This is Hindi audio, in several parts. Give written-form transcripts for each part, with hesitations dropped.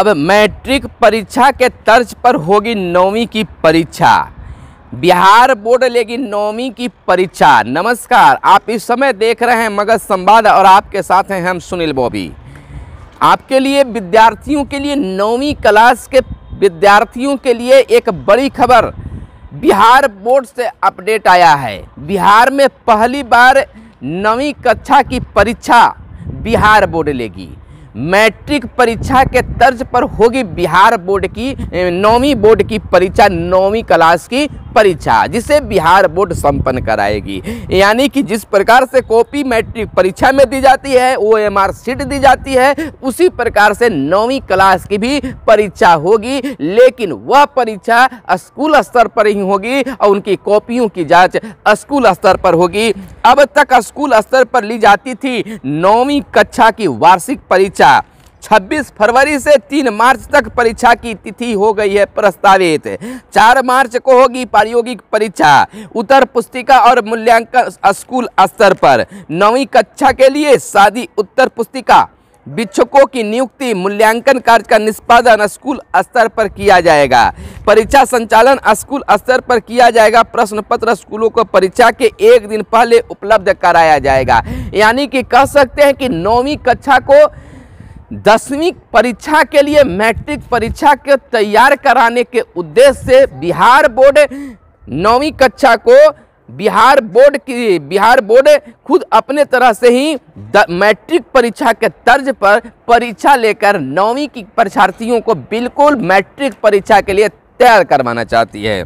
अब मैट्रिक परीक्षा के तर्ज पर होगी 9वीं की परीक्षा। बिहार बोर्ड लेगी 9वीं की परीक्षा। नमस्कार, आप इस समय देख रहे हैं मगध संवाद और आपके साथ हैं हम सुनील बॉबी। आपके लिए विद्यार्थियों के लिए 9वीं क्लास के विद्यार्थियों के लिए एक बड़ी खबर बिहार बोर्ड से अपडेट आया है। बिहार में पहली बार 9वीं कक्षा की परीक्षा बिहार बोर्ड लेगी। मैट्रिक परीक्षा के तर्ज पर होगी बिहार बोर्ड की 9वीं बोर्ड की परीक्षा, 9वीं क्लास की परीक्षा, जिसे बिहार बोर्ड संपन्न कराएगी। यानी कि जिस प्रकार से कॉपी मैट्रिक परीक्षा में दी जाती है, OMR शीट दी जाती है, उसी प्रकार से 9वीं क्लास की भी परीक्षा होगी। लेकिन वह परीक्षा स्कूल स्तर पर ही होगी और उनकी कॉपियों की जांच स्कूल स्तर पर होगी। अब तक स्कूल स्तर पर ली जाती थी 9वीं कक्षा की वार्षिक परीक्षा। 26 फरवरी से 3 मार्च तक परीक्षा की तिथि हो गई है प्रस्तावित। 4 मार्च को होगी प्रायोगिक परीक्षा। उत्तर पुस्तिका और मूल्यांकन स्कूल स्तर पर। 9वीं कक्षा के लिए सादी उत्तर पुस्तिका, शिक्षकों की नियुक्ति, मूल्यांकन कार्य का निष्पादन स्कूल स्तर पर किया जाएगा। परीक्षा संचालन स्कूल स्तर पर किया जाएगा। प्रश्न पत्र स्कूलों को परीक्षा के एक दिन पहले उपलब्ध कराया जाएगा। यानी कि कह सकते हैं कि 9वीं कक्षा को 10वीं परीक्षा के लिए मैट्रिक परीक्षा के तैयार कराने के उद्देश्य से बिहार बोर्ड 9वीं कक्षा को बिहार बोर्ड खुद अपने तरह से ही मैट्रिक परीक्षा के तर्ज पर परीक्षा लेकर 9वीं की परीक्षार्थियों को बिल्कुल मैट्रिक परीक्षा के लिए तैयार करवाना चाहती है।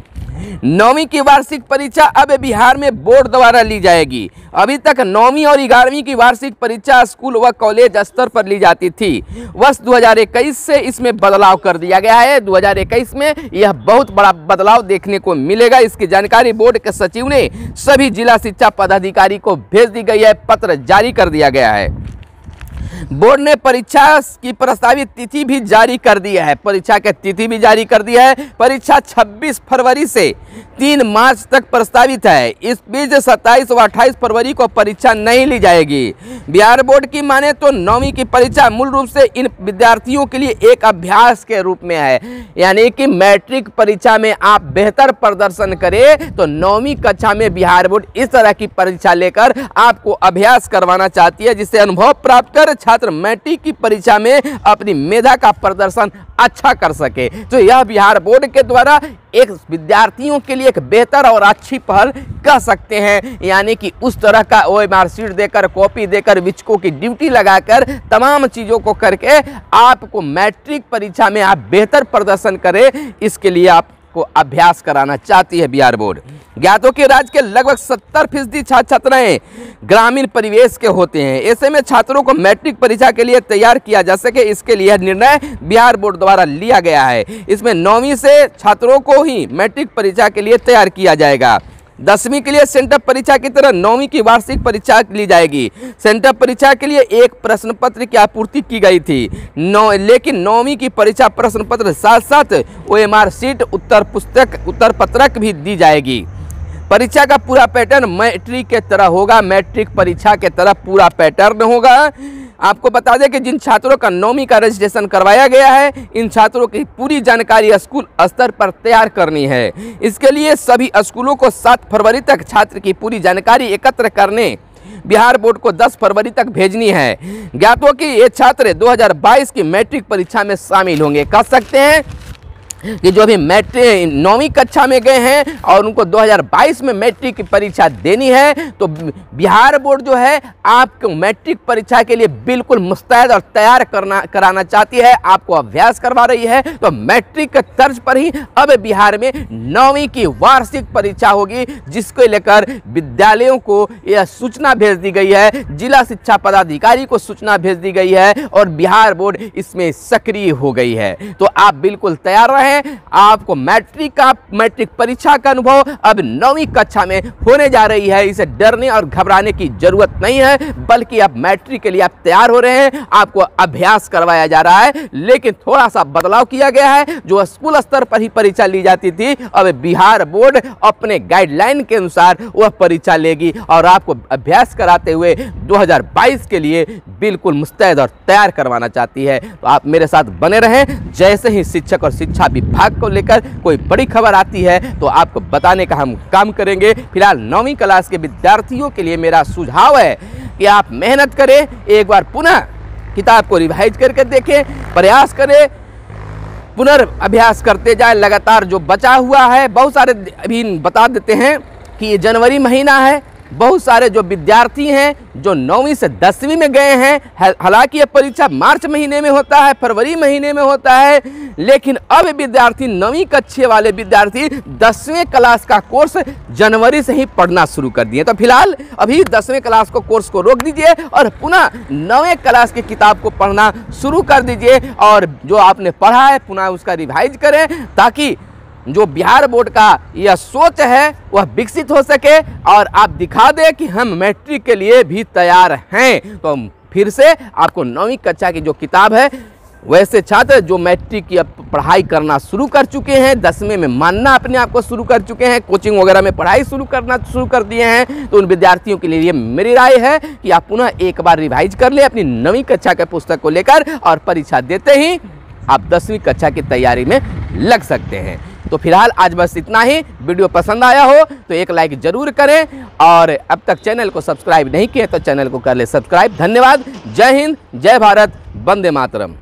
9वीं की वार्षिक परीक्षा अब बिहार में बोर्ड द्वारा ली जाएगी। अभी तक 9वीं और 11वीं की वार्षिक परीक्षा स्कूल व कॉलेज स्तर पर ली जाती थी। वर्ष 2021 से इसमें बदलाव कर दिया गया है। 2021 में यह बहुत बड़ा बदलाव देखने को मिलेगा। इसकी जानकारी बोर्ड के सचिव ने सभी जिला शिक्षा पदाधिकारी को भेज दी गई है। पत्र जारी कर दिया गया है। बोर्ड ने परीक्षा की प्रस्तावित तिथि भी जारी कर दी है। परीक्षा की तिथि भी जारी कर दी है। परीक्षा 26 फरवरी से 3 मार्च तक प्रस्तावित है। इस बीच 27 व 28 फरवरी को परीक्षा नहीं ली जाएगी। बिहार बोर्ड की माने तो 9वीं की परीक्षा मूल रूप से इन विद्यार्थियों के लिए एक अभ्यास के रूप में है। यानी कि मैट्रिक परीक्षा में आप बेहतर प्रदर्शन करें तो 9वीं कक्षा में बिहार बोर्ड इस तरह की परीक्षा लेकर आपको अभ्यास करवाना चाहती है, जिससे अनुभव प्राप्त कर छात्र मैट्रिक की परीक्षा में अपनी मेधा का प्रदर्शन अच्छा कर सके। तो यह बिहार बोर्ड के द्वारा एक विद्यार्थियों के लिए एक बेहतर और अच्छी पहल कह सकते हैं। यानी कि उस तरह का OMR शीट देकर, कॉपी देकर, शिक्षकों की ड्यूटी लगाकर, तमाम चीज़ों को करके आपको मैट्रिक परीक्षा में आप बेहतर प्रदर्शन करें, इसके लिए आपको अभ्यास कराना चाहती है बिहार बोर्ड। ज्ञात हो कि राज्य के लगभग 70% छात्र छात्राएं ग्रामीण परिवेश के होते हैं। ऐसे में छात्रों को मैट्रिक परीक्षा के लिए तैयार किया जा सके, इसके लिए निर्णय बिहार बोर्ड द्वारा लिया गया है। इसमें 9वीं से छात्रों को ही मैट्रिक परीक्षा के लिए तैयार किया जाएगा। 10वीं के लिए सेंटअप परीक्षा की तरह 9वीं की वार्षिक परीक्षा ली जाएगी। सेंटअप परीक्षा के लिए एक प्रश्न पत्र की आपूर्ति की गई थी। लेकिन 9वीं की परीक्षा प्रश्न पत्र साथ साथ OMR शीट, उत्तर पत्रक भी दी जाएगी। परीक्षा का पूरा पैटर्न मैट्रिक के तरह होगा। मैट्रिक परीक्षा के तरह पूरा पैटर्न होगा। आपको बता दें कि जिन छात्रों का 9वीं का रजिस्ट्रेशन करवाया गया है, इन छात्रों की पूरी जानकारी स्कूल स्तर पर तैयार करनी है। इसके लिए सभी स्कूलों को 7 फरवरी तक छात्र की पूरी जानकारी एकत्र करने बिहार बोर्ड को 10 फरवरी तक भेजनी है। ज्ञात हो कि ये छात्र 2022 की मैट्रिक परीक्षा में शामिल होंगे। कह सकते हैं कि जो भी मैट्रिक 9वीं कक्षा में गए हैं और उनको 2022 में मैट्रिक की परीक्षा देनी है, तो बिहार बोर्ड जो है आपको मैट्रिक परीक्षा के लिए बिल्कुल मुस्तैद और तैयार कराना चाहती है, आपको अभ्यास करवा रही है। तो मैट्रिक के तर्ज पर ही अब बिहार में 9वीं की वार्षिक परीक्षा होगी, जिसको लेकर विद्यालयों को यह सूचना भेज दी गई है। जिला शिक्षा पदाधिकारी को सूचना भेज दी गई है और बिहार बोर्ड इसमें सक्रिय हो गई है। तो आप बिल्कुल तैयार रहें हैं, आपको मैट्रिक परीक्षा का अनुभव अब 9वीं कक्षा में होने जा रही है। इसे डरने और घबराने की जरूरत नहीं है, बल्कि अब मैट्रिक के लिए आप तैयार हो रहे हैं। आपको अभ्यास करवाया जा रहा है, लेकिन थोड़ा सा बदलाव किया गया है। जो स्कूल स्तर पर ही परीक्षा ली जाती थी, अब बिहार बोर्ड अपने गाइडलाइन के अनुसार वह परीक्षा लेगी और आपको अभ्यास कराते हुए 2022 के लिए बिल्कुल मुस्तैद और तैयार करवाना चाहती है। तो आप मेरे साथ बने रहें। जैसे ही शिक्षक और शिक्षा विभाग को लेकर कोई बड़ी खबर आती है तो आपको बताने का हम काम करेंगे। फिलहाल 9वीं क्लास के विद्यार्थियों के लिए मेरा सुझाव है कि आप मेहनत करें, एक बार पुनः किताब को रिवाइज करके देखें, प्रयास करें, पुनर्अभ्यास करते जाए। लगातार जो बचा हुआ है, बहुत सारे अभी बता देते हैं कि ये जनवरी महीना है। बहुत सारे जो विद्यार्थी हैं जो 9वीं से 10वीं में गए हैं, हालांकि ये परीक्षा मार्च महीने में होता है, फरवरी महीने में होता है, लेकिन अब विद्यार्थी 9वीं कक्षा वाले विद्यार्थी 10वीं क्लास का कोर्स जनवरी से ही पढ़ना शुरू कर दिए। तो फिलहाल अभी 10वीं क्लास को कोर्स को रोक दीजिए और पुनः 9वीं क्लास की किताब को पढ़ना शुरू कर दीजिए और जो आपने पढ़ा है पुनः उसका रिवाइज करें, ताकि जो बिहार बोर्ड का यह सोच है वह विकसित हो सके और आप दिखा दें कि हम मैट्रिक के लिए भी तैयार हैं। तो फिर से आपको 9वीं कक्षा की जो किताब है, वैसे छात्र जो मैट्रिक की पढ़ाई करना शुरू कर चुके हैं, 10वीं में मानना अपने आप को शुरू कर चुके हैं, कोचिंग वगैरह में पढ़ाई शुरू कर दिए हैं, तो उन विद्यार्थियों के लिए ये मेरी राय है कि आप पुनः एक बार रिवाइज कर लें अपनी 9वीं कक्षा के पुस्तक को लेकर और परीक्षा देते ही आप 10वीं कक्षा की तैयारी में लग सकते हैं। तो फिलहाल आज बस इतना ही। वीडियो पसंद आया हो तो एक लाइक जरूर करें और अब तक चैनल को सब्सक्राइब नहीं किए तो चैनल को कर ले सब्सक्राइब। धन्यवाद। जय हिंद, जय भारत, वंदे मातरम।